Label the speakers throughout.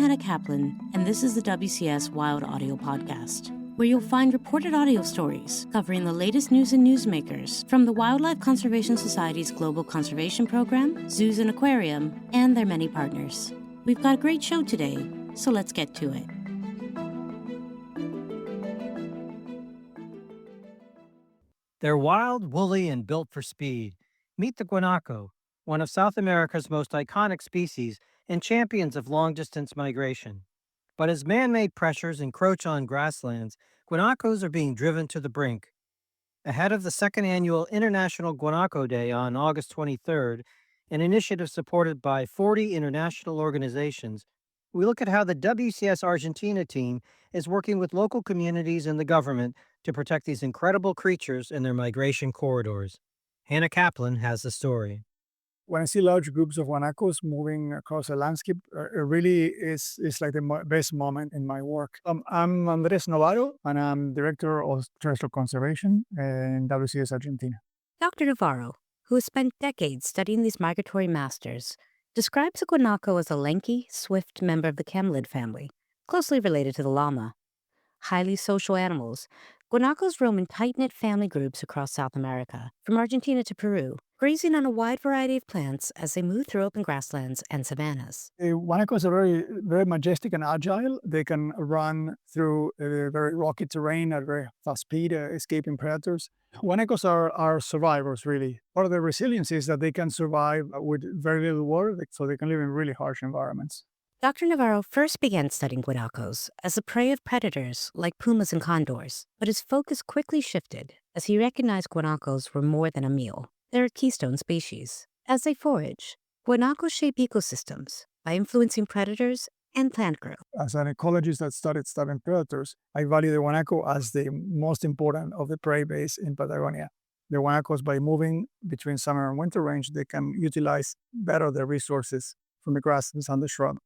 Speaker 1: Hannah Kaplan, and this is the WCS Wild Audio Podcast, where you'll find reported audio stories covering the latest news and newsmakers from the Wildlife Conservation Society's Global Conservation Program, Zoos and Aquarium, and their many partners. We've got a great show today, so let's get to it.
Speaker 2: They're wild, woolly, and built for speed. Meet the guanaco, one of South America's most iconic species and champions of long-distance migration. But as man-made pressures encroach on grasslands, guanacos are being driven to the brink. Ahead of the second annual International Guanaco Day on August 23rd, an initiative supported by 40 international organizations, we look at how the WCS Argentina team is working with local communities and the government to protect these incredible creatures in their migration corridors. Hannah Kaplan has the story.
Speaker 3: When I see large groups of guanacos moving across a landscape, it really is like the best moment in my work. I'm Andrés Novaro, and I'm Director of Terrestrial Conservation in WCS Argentina.
Speaker 1: Dr. Novaro, who has spent decades studying these migratory masters, describes a guanaco as a lanky, swift member of the camelid family, closely related to the llama. Highly social animals, guanacos roam in tight-knit family groups across South America, from Argentina to Peru, grazing on a wide variety of plants as they move through open grasslands and savannas.
Speaker 3: The guanacos are very majestic and agile. They can run through very rocky terrain at very fast speed, escaping predators. Guanacos are survivors, really. Part of their resilience is that they can survive with very little water, so they can live in really harsh environments.
Speaker 1: Dr. Novaro first began studying guanacos as the prey of predators like pumas and condors, but his focus quickly shifted as he recognized guanacos were more than a meal. They're a keystone species. As they forage, guanacos shape ecosystems by influencing predators and plant growth.
Speaker 3: As an ecologist that studied predators, I value the guanaco as the most important of the prey base in Patagonia. The guanacos, by moving between summer and winter range, they can utilize better their resources from the grasses and the shrub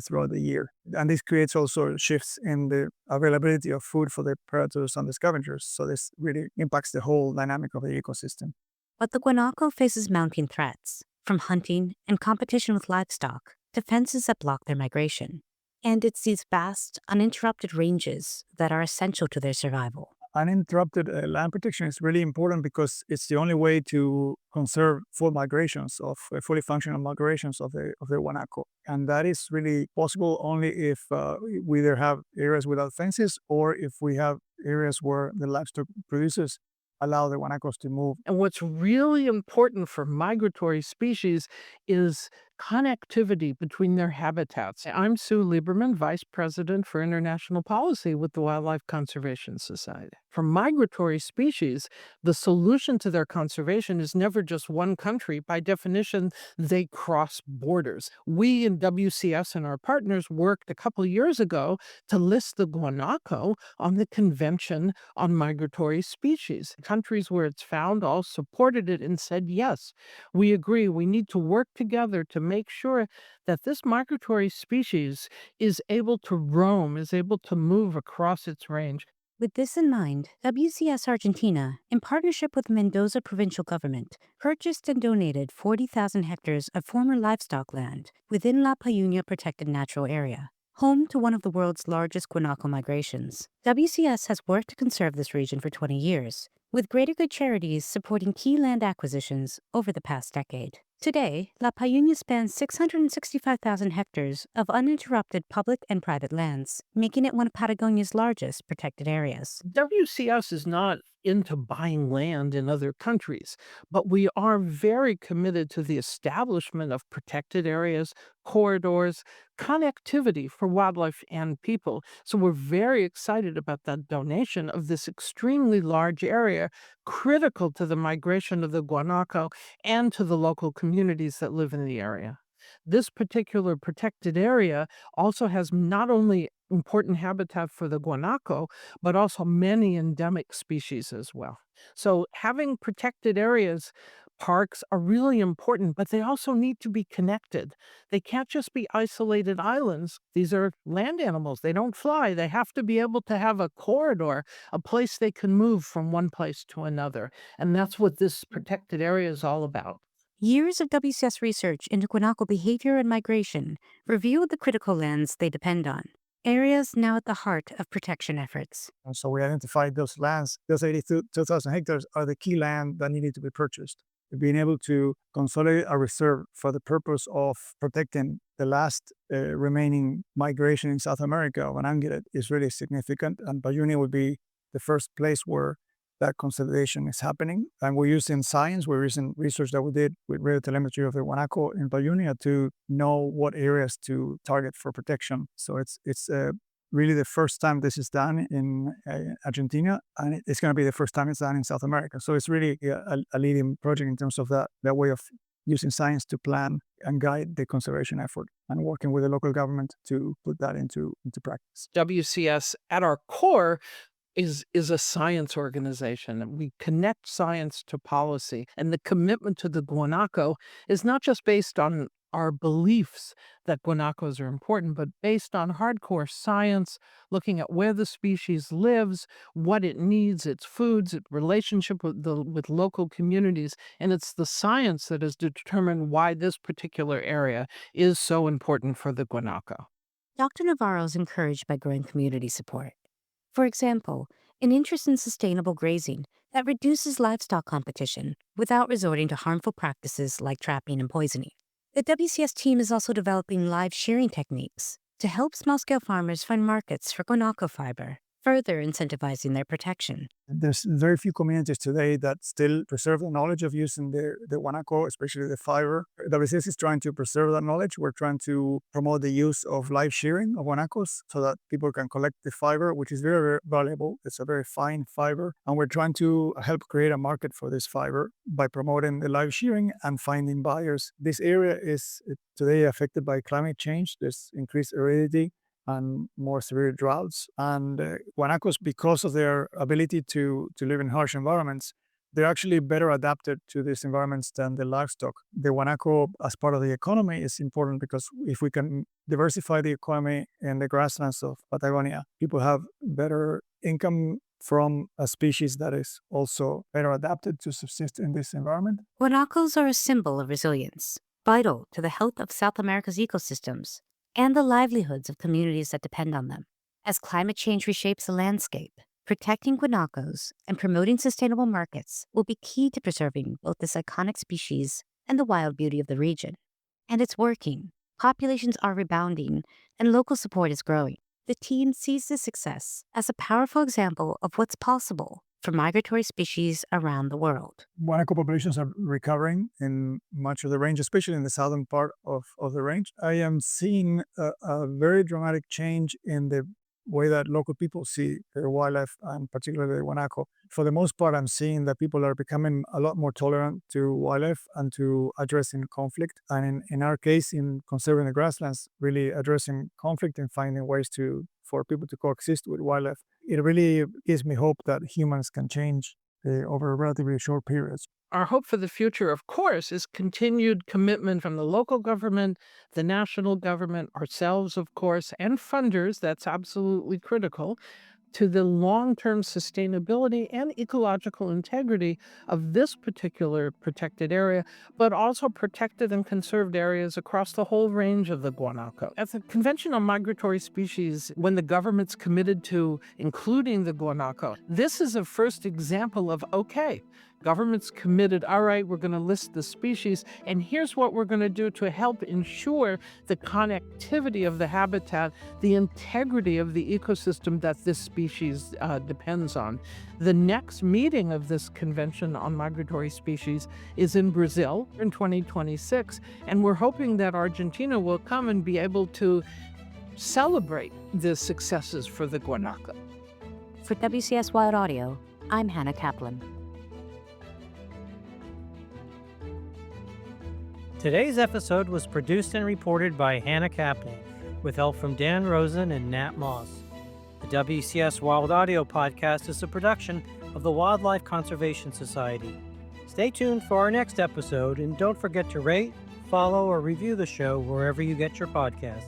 Speaker 3: throughout the year. And this creates also shifts in the availability of food for the predators and the scavengers. So this really impacts the whole dynamic of the ecosystem.
Speaker 1: But the guanaco faces mounting threats, from hunting and competition with livestock to fences that block their migration. And it's these vast, uninterrupted ranges that are essential to their survival.
Speaker 3: Uninterrupted land protection is really important because it's the only way to conserve full migrations of fully functional migrations of the guanaco. And that is really possible only if we either have areas without fences or if we have areas where the livestock producers allow the guanacos to move.
Speaker 4: And what's really important for migratory species is connectivity between their habitats. I'm Sue Lieberman, Vice President for International Policy with the Wildlife Conservation Society. For migratory species, the solution to their conservation is never just one country. By definition, they cross borders. We in WCS and our partners worked a couple years ago to list the guanaco on the Convention on Migratory Species. Countries where it's found all supported it and said, yes, we agree, we need to work together to make sure that this migratory species is able to roam, is able to move across its range.
Speaker 1: With this in mind, WCS Argentina, in partnership with Mendoza provincial government, purchased and donated 40,000 hectares of former livestock land within La Payuña Protected Natural Area, home to one of the world's largest guanaco migrations. WCS has worked to conserve this region for 20 years, with Greater Good Charities supporting key land acquisitions over the past decade. Today, La Payuña spans 665,000 hectares of uninterrupted public and private lands, making it one of Patagonia's largest protected areas.
Speaker 4: WCS is not into buying land in other countries, but we are very committed to the establishment of protected areas, corridors, connectivity for wildlife and people. So we're very excited about that donation of this extremely large area, critical to the migration of the guanaco and to the local communities that live in the area. This particular protected area also has not only important habitat for the guanaco, but also many endemic species as well. So having protected areas, parks are really important, but they also need to be connected. They can't just be isolated islands. These are land animals. They don't fly. They have to be able to have a corridor, a place they can move from one place to another. And that's what this protected area is all about.
Speaker 1: Years of WCS research into guanaco behavior and migration revealed the critical lands they depend on, areas now at the heart of protection efforts.
Speaker 3: And so we identified those lands. Those 82,000 hectares are the key land that needed to be purchased. Being able to consolidate a reserve for the purpose of protecting the last remaining migration in South America of an ungulate is really significant. And Payunia would be the first place where that consolidation is happening. And we're using science, we're using research that we did with radio telemetry of the Guanaco in Payunia to know what areas to target for protection. So it's really the first time this is done in Argentina, and it's going to be the first time it's done in South America. So it's really a leading project in terms of that way of using science to plan and guide the conservation effort and working with the local government to put that into practice.
Speaker 4: WCS at our core is a science organization, and we connect science to policy. And the commitment to the guanaco is not just based on our beliefs that guanacos are important, but based on hardcore science, looking at where the species lives, what it needs, its foods, its relationship with local communities. And it's the science that has determined why this particular area is so important for the guanaco.
Speaker 1: Dr. Novaro is encouraged by growing community support. For example, an interest in sustainable grazing that reduces livestock competition without resorting to harmful practices like trapping and poisoning. The WCS team is also developing live shearing techniques to help small-scale farmers find markets for guanaco fiber, further incentivizing their protection.
Speaker 3: There's very few communities today that still preserve the knowledge of using the guanaco, especially the fiber. WCS is trying to preserve that knowledge. We're trying to promote the use of live shearing of guanacos so that people can collect the fiber, which is very, very valuable. It's a very fine fiber. And we're trying to help create a market for this fiber by promoting the live shearing and finding buyers. This area is today affected by climate change. There's increased aridity and more severe droughts. And guanacos, because of their ability to live in harsh environments, they're actually better adapted to these environments than the livestock. The guanaco, as part of the economy, is important because if we can diversify the economy in the grasslands of Patagonia, people have better income from a species that is also better adapted to subsist in this environment.
Speaker 1: Guanacos are a symbol of resilience, vital to the health of South America's ecosystems and the livelihoods of communities that depend on them. As climate change reshapes the landscape, protecting guanacos and promoting sustainable markets will be key to preserving both this iconic species and the wild beauty of the region. And it's working. Populations are rebounding, and local support is growing. The team sees this success as a powerful example of what's possible for migratory species around the world.
Speaker 3: Guanaco populations are recovering in much of the range, especially in the southern part of the range. I am seeing a very dramatic change in the way that local people see their wildlife, and particularly the guanaco. For the most part, I'm seeing that people are becoming a lot more tolerant to wildlife and to addressing conflict. And in our case, in conserving the grasslands, really addressing conflict and finding ways for people to coexist with wildlife. It really gives me hope that humans can change over relatively short periods.
Speaker 4: Our hope for the future, of course, is continued commitment from the local government, the national government, ourselves, of course, and funders. That's absolutely critical to the long-term sustainability and ecological integrity of this particular protected area, but also protected and conserved areas across the whole range of the guanaco. At the Convention on Migratory Species, when the government's committed to including the guanaco, this is a first example of, okay, government's committed, all right, we're going to list the species, and here's what we're going to do to help ensure the connectivity of the habitat, the integrity of the ecosystem that this species depends on. The next meeting of this Convention on Migratory Species is in Brazil in 2026, and we're hoping that Argentina will come and be able to celebrate the successes for the guanaco.
Speaker 1: For WCS Wild Audio, I'm Hannah Kaplan.
Speaker 2: Today's episode was produced and reported by Hannah Kaplan, with help from Dan Rosen and Nat Moss. The WCS Wild Audio podcast is a production of the Wildlife Conservation Society. Stay tuned for our next episode, and don't forget to rate, follow, or review the show wherever you get your podcasts.